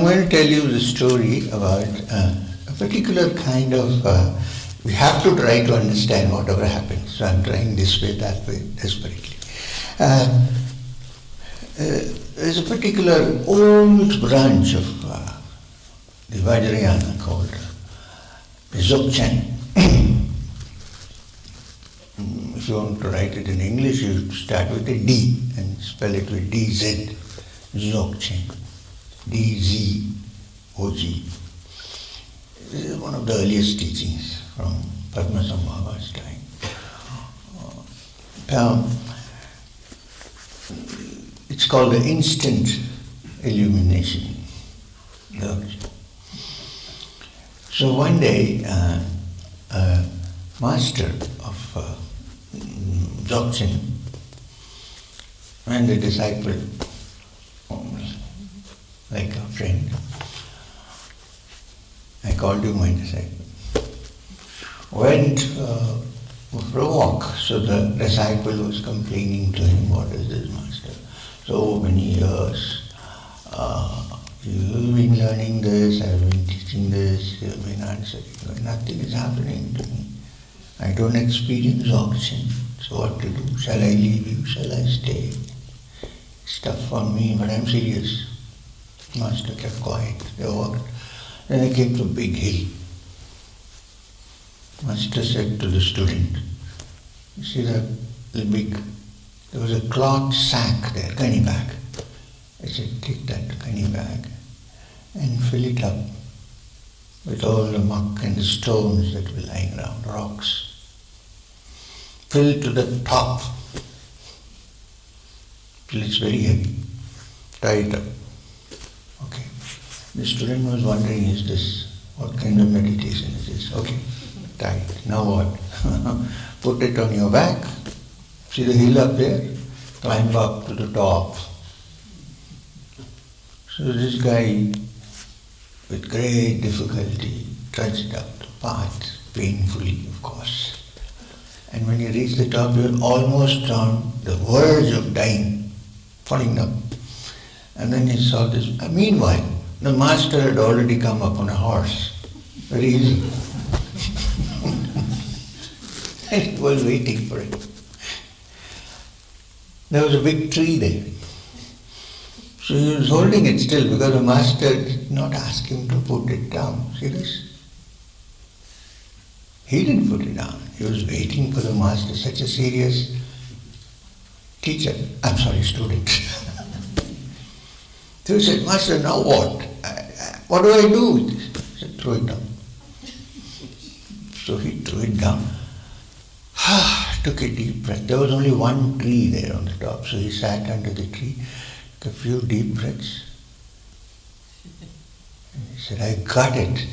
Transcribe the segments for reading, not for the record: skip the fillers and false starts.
I'm going to tell you the story about a particular kind of, we have to try to understand whatever happens. So I'm trying this way, that way, desperately. There's a particular old branch of the Vajrayana called Dzogchen. If you want to write it in English, you start with a D and spell it with DZ. Dzogchen. D-Z-O-G. This is one of the earliest teachings from Padmasambhava's time. It's called the instant illumination. So one day, a master of Dzogchen and a disciple, like a friend, I called you my disciple, went for a walk. So the disciple was complaining to him, what is this, master? So many years, you've been learning this, I've been teaching this, you've been answering, but nothing is happening to me. I don't experience Dzogchen, so what to do? Shall I leave you? Shall I stay? It's tough on me, but I'm serious. Master kept quiet, they walked. Then they came to a big hill. Master said to the student, you see the big, there was a cloth sack there, gunny bag. I said, take that gunny bag and fill it up with all the muck and the stones that were lying around, rocks. Fill to the top till it's very heavy. Tie it up. Okay. The student was wondering, is this, what kind of meditation is this? Okay, tie it. Now what? Put it on your back. See the hill up there? Climb up to the top. So this guy, with great difficulty, trudged up the path, painfully, of course. And when he reached the top, he was almost on the verge of dying, falling down. And then he saw this. Meanwhile, the master had already come up on a horse, very easy. And he was waiting for it. There was a big tree there. So he was holding it still because the master did not ask him to put it down. See this? He didn't put it down. He was waiting for the master, such a serious student. So he said, Master, now what? What do I do with this? He said, throw it down. So he threw it down. Took a deep breath. There was only one tree there on the top, so he sat under the tree, took a few deep breaths. And he said, I got it.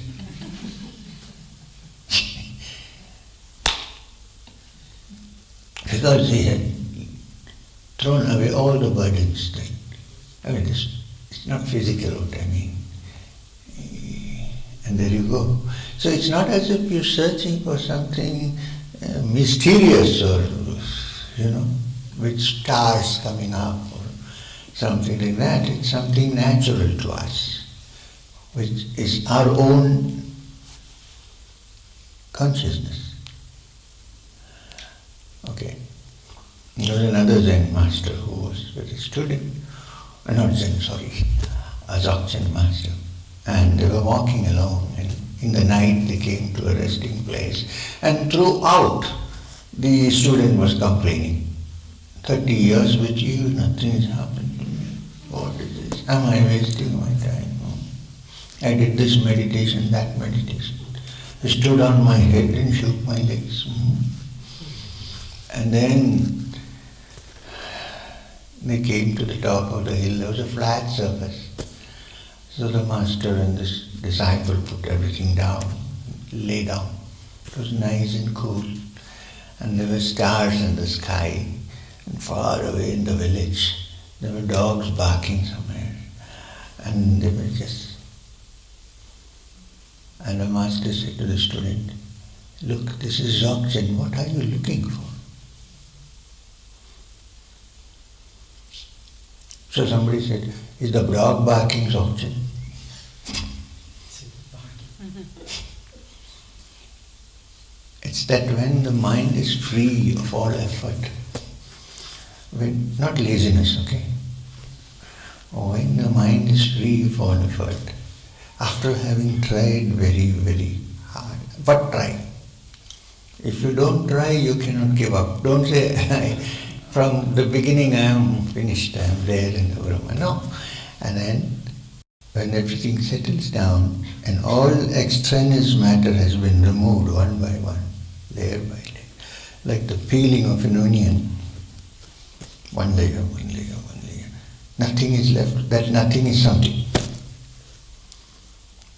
Because he had thrown away all the burdens. It's not physical what I mean. And there you go. So it's not as if you're searching for something mysterious or, with stars coming up or something like that. It's something natural to us, which is our own consciousness. Okay. There was another Zen master who was with a student, a Dzogchen master. And they were walking along, and in the night they came to a resting place. And throughout, the student was complaining. 30 years with you, nothing has happened to me. What is this? Am I wasting my time? No. I did this meditation, that meditation. I stood on my head and shook my legs. And then they came to the top of the hill. There was a flat surface. So the master and this disciple put everything down, lay down. It was nice and cool. And there were stars in the sky. And far away in the village, there were dogs barking somewhere. And they were just... And the master said to the student, look, this is Dzogchen, what are you looking for? So somebody said, is the dog barking Dzogchen? It's that when the mind is free of all effort, when, not laziness, okay? Or when the mind is free of all effort, after having tried very, very hard, but try. If you don't try, you cannot give up. Don't say, from the beginning I am finished, I am there in the Brahman. No. And then, when everything settles down and all extraneous matter has been removed one by one, layer by layer, like the peeling of an onion, one layer, one layer, one layer. Nothing is left. That nothing is something.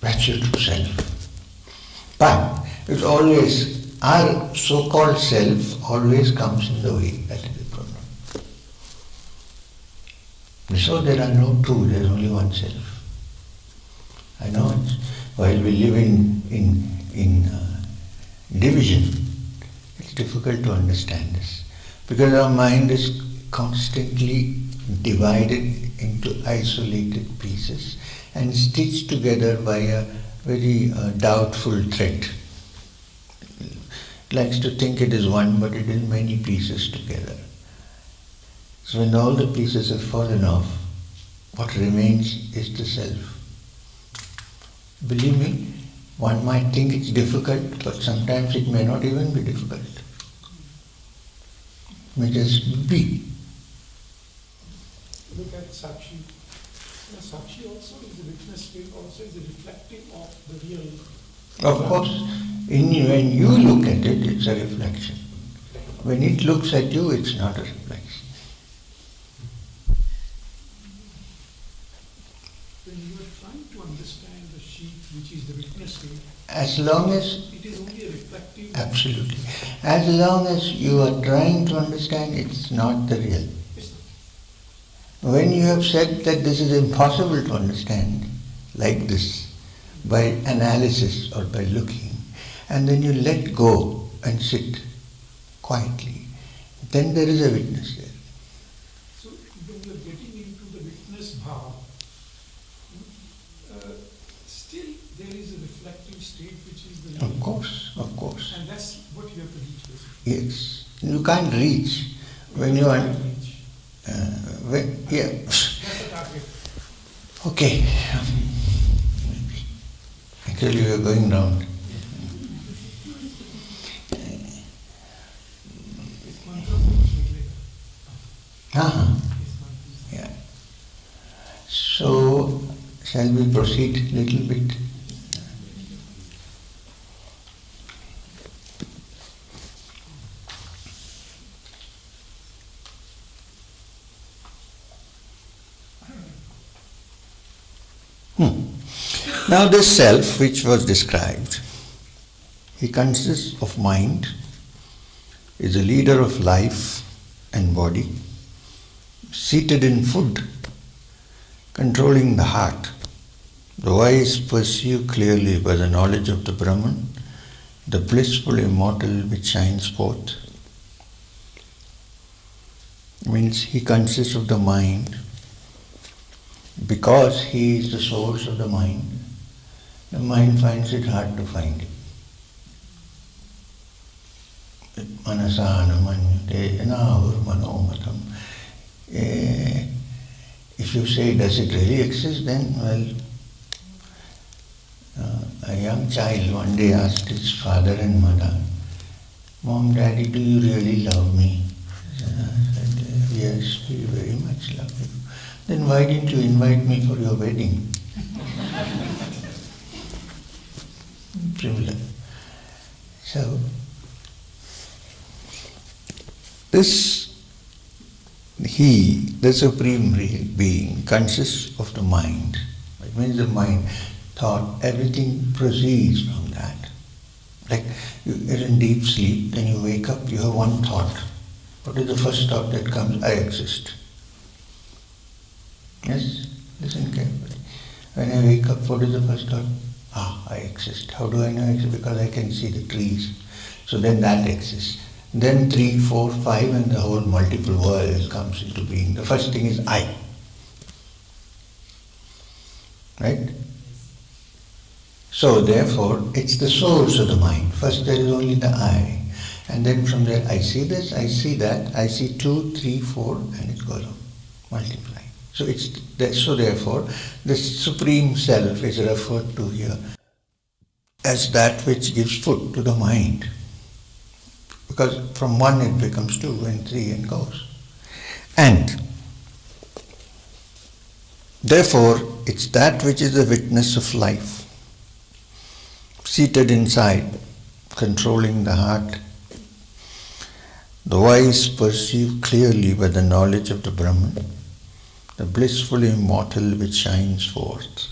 That's your true self. But it's always, our so-called self always comes in the way. That is the problem. So there are no two, there is only one self. I know it's, while we live in division, it's difficult to understand this. Because our mind is constantly divided into isolated pieces and stitched together by a very doubtful thread. It likes to think it is one, but it is many pieces together. So when all the pieces have fallen off, what remains is the self. Believe me, one might think it's difficult, but sometimes it may not even be difficult. It may just be. Look at Sakshi. Sakshi also is a witness state, also is a reflective of the real. Of course, when you look at it, it's a reflection. When it looks at you, it's not a reflection. When you are trying to understand the sheep, which is the witness state, as long as it is only a reflective. Absolutely. As long as you are trying to understand, it's not the real. When you have said that this is impossible to understand, like this, by analysis or by looking, and then you let go and sit quietly, then there is a witness there. So when you are getting into the witness bhav, still there is a reflective state which is the real. Of course. And that's what you have to reach basically. Yes. You can't reach when you are... yeah. That's the target. Okay. Actually, we are going round. Yeah. So, shall we proceed a little bit? Now this self which was described, he consists of mind, is a leader of life and body, seated in food, controlling the heart. The wise perceive clearly by the knowledge of the Brahman, the blissful immortal which shines forth. Means he consists of the mind. Because he is the source of the mind finds it hard to find him. Manasana manyate nahur manomatam. If you say, does it really exist, then, well, a young child one day asked his father and mother, Mom, Daddy, do you really love me? I said, yes, we very much love you. Then why didn't you invite me for your wedding? Similar. So, the Supreme Real Being, consists of the mind. It means the mind, thought, everything proceeds from that. Like you're in deep sleep, then you wake up, you have one thought. What is the first thought that comes? I exist. Yes? Listen carefully. When I wake up, what is the first thought? I exist. How do I know I exist? Because I can see the trees. So then that exists. Then 3, 4, 5 and the whole multiple world comes into being. The first thing is I. Right? So therefore, it's the source of the mind. First there is only the I, and then from there I see this, I see that, I see 2, 3, 4, and it goes on, multiplying. So therefore, the Supreme Self is referred to here as that which gives food to the mind. Because from 1 it becomes 2 and 3 and goes. And therefore, it's that which is the witness of life, seated inside, controlling the heart. The wise perceive clearly by the knowledge of the Brahman, the blissful immortal which shines forth.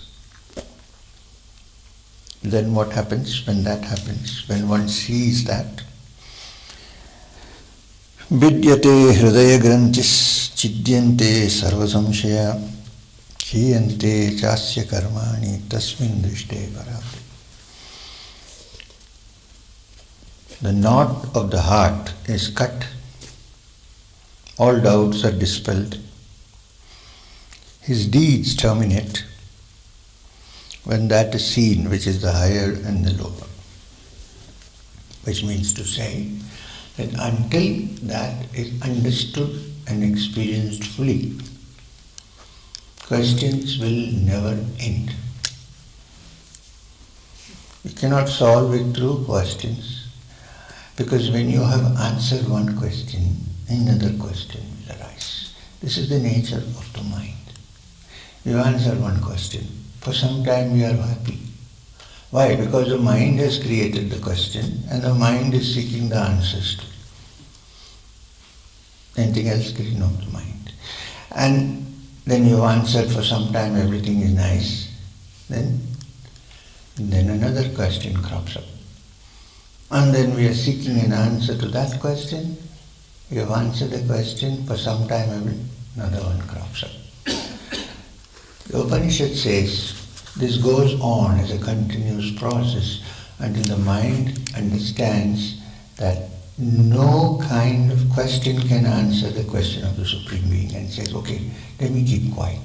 Then what happens when that happens? When one sees that, vidyate hridaya granthis chidyante sarva samshaya kiyante chasya karmani tasmin drishte varapti. The knot of the heart is cut, all doubts are dispelled, his deeds terminate when that is seen, which is the higher and the lower. Which means to say that until that is understood and experienced fully, questions will never end. You cannot solve it through questions. Because when you have answered one question, another question will arise. This is the nature of the mind. You answer one question. For some time you are happy. Why? Because the mind has created the question and the mind is seeking the answers to it. Anything else can know the mind. And then you answered for some time, everything is nice. Then another question crops up. And then we are seeking an answer to that question. You have answered the question, for some time another one crops up. The Upanishad says this goes on as a continuous process until the mind understands that no kind of question can answer the question of the Supreme Being, and says, okay, let me keep quiet.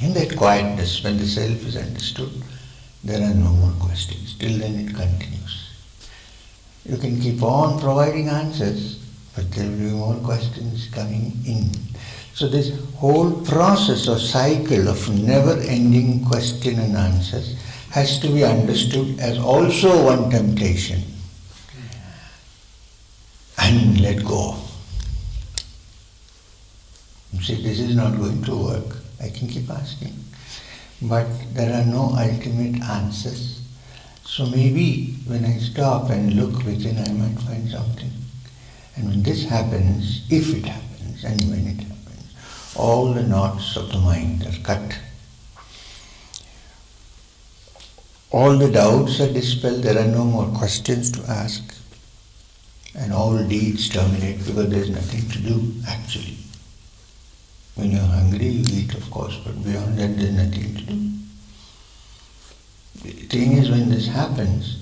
In that quietness, when the self is understood, there are no more questions. Till then it continues. You can keep on providing answers, but there will be more questions coming in. So this whole process or cycle of never-ending question and answers has to be understood as also one temptation. And let go. You see, this is not going to work. I can keep asking. But there are no ultimate answers. So maybe when I stop and look within, I might find something. And when this happens, if it happens, and when it happens, all the knots of the mind are cut. All the doubts are dispelled, there are no more questions to ask. And all deeds terminate because there is nothing to do actually. When you are hungry, you eat, of course, but beyond that, there is nothing to do. The thing is, when this happens,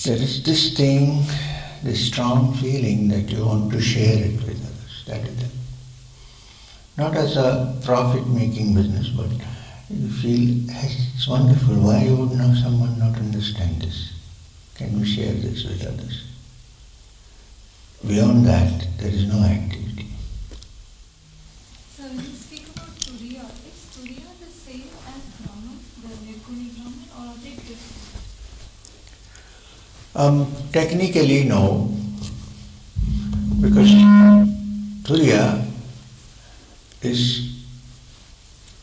there is this thing, this strong feeling that you want to share it with others. That is it. Not as a profit-making business, but you feel, hey, it's wonderful. Why would now someone not understand this? Can we share this with others? Beyond that, there is no activity. So when you speak about Turiya, is Turiya the same as Brahman, the Nirguni Brahman, or are they different? Technically, no. Because Turiya is,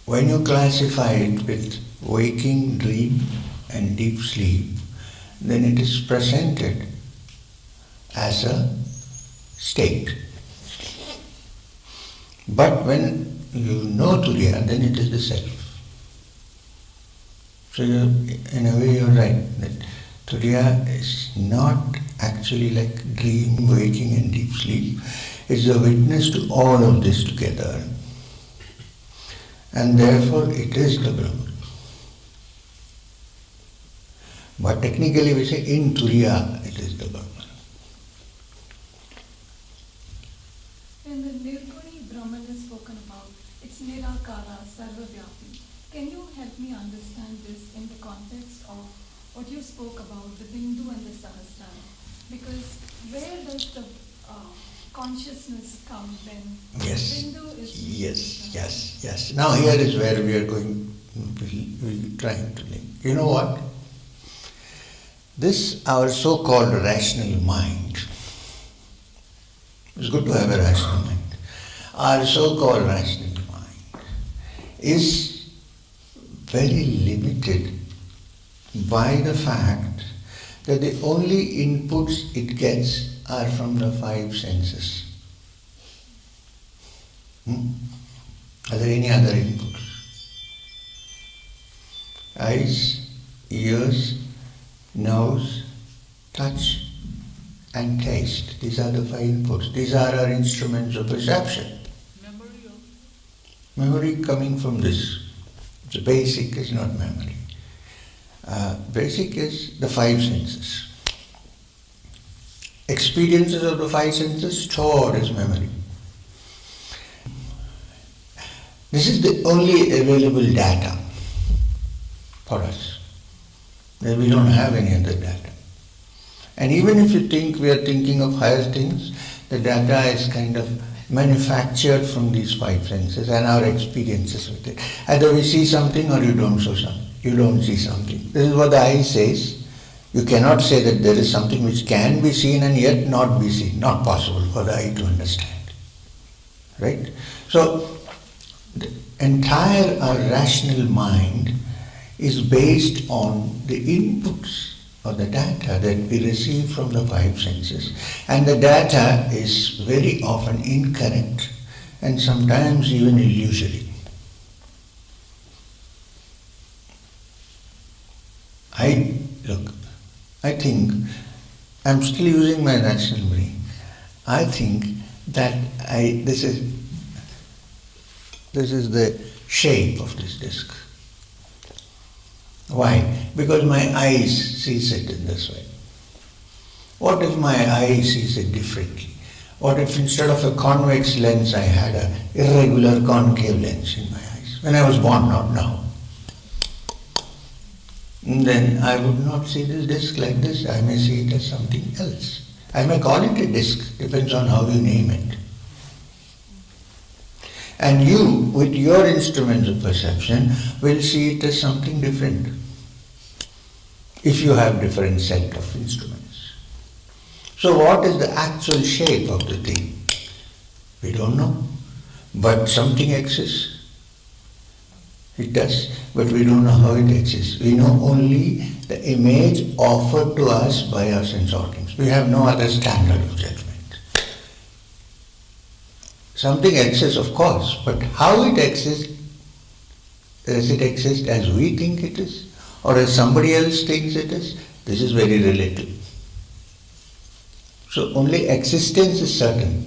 when you classify it with waking, dream and deep sleep, then it is presented as a state. But when you know Turiya, then it is the self. So in a way you're right, that Turiya is not actually like dream, waking and deep sleep. It's a witness to all of this together. And therefore it is the Brahman. But technically we say in Turiya it is the Brahman. When the Nirguni Brahman is spoken about, it's Nirakara, Sarvavyapi. can you help me understand this in the context of what you spoke about, the Bindu and the Sahasrara? Because where does the consciousness come when Yes. Bindu is... Yes. Now here is where we are going, we're trying to link. You know what? This, our so-called rational mind, it's good to have a rational mind. Our so-called rational mind is very limited by the fact that the only inputs it gets are from the five senses. Are there any other inputs? Eyes, ears, nose, touch and taste. These are the five inputs. These are our instruments of perception. Memory coming from this. The basic is not memory. Basic is the five senses. Experiences of the five senses stored as memory. This is the only available data for us. We don't have any other data. And even if you think we are thinking of higher things, the data is kind of manufactured from these five senses and our experiences with it. Either we see something or you don't see something. This is what the eye says. You cannot say that there is something which can be seen and yet not be seen. Not possible for the eye to understand. Right? So, the entire our rational mind is based on the inputs or the data that we receive from the five senses. And the data is very often incorrect and sometimes even illusory. I think, I'm still using my rational brain. I think that this is the shape of this disc. Why? Because my eyes sees it in this way. What if my eye sees it differently? What if instead of a convex lens I had an irregular concave lens in my eyes? When I was born, not now. Then I would not see this disc like this. I may see it as something else. I may call it a disc, depends on how you name it. And you, with your instruments of perception, will see it as something different. If you have different set of instruments. So what is the actual shape of the thing? We don't know. But something exists. It does, but we don't know how it exists. We know only the image offered to us by our sense organs. We have no other standard of judgment. Something exists, of course, but how it exists, does it exist as we think it is, or as somebody else thinks it is? This is very relative. So only existence is certain.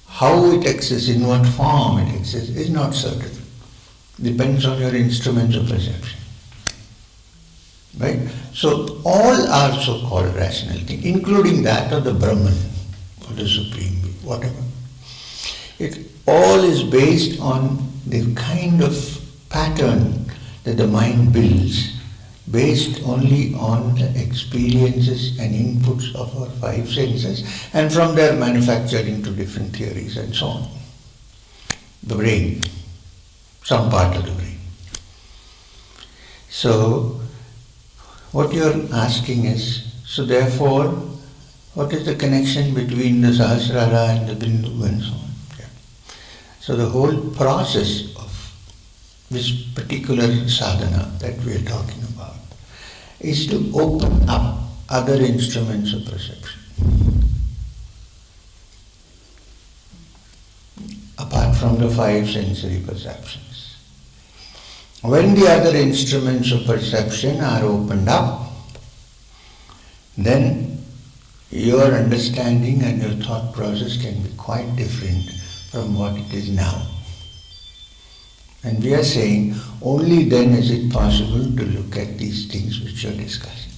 How it exists, in what form it exists, is not certain. Depends on your instruments of perception. Right? So all our so-called rational things, including that of the Brahman, or the Supreme Being, whatever, it all is based on the kind of pattern that the mind builds, based only on the experiences and inputs of our five senses, and from there manufactured into different theories and so on. The brain. Some part of the brain. So, what you are asking is, so therefore, what is the connection between the Sahasrara and the Bindu and so on? Yeah. So the whole process of this particular sadhana that we are talking about is to open up other instruments of perception. Apart from the five sensory perceptions. When the other instruments of perception are opened up, then your understanding and your thought process can be quite different from what it is now. And we are saying only then is it possible to look at these things which are discussed.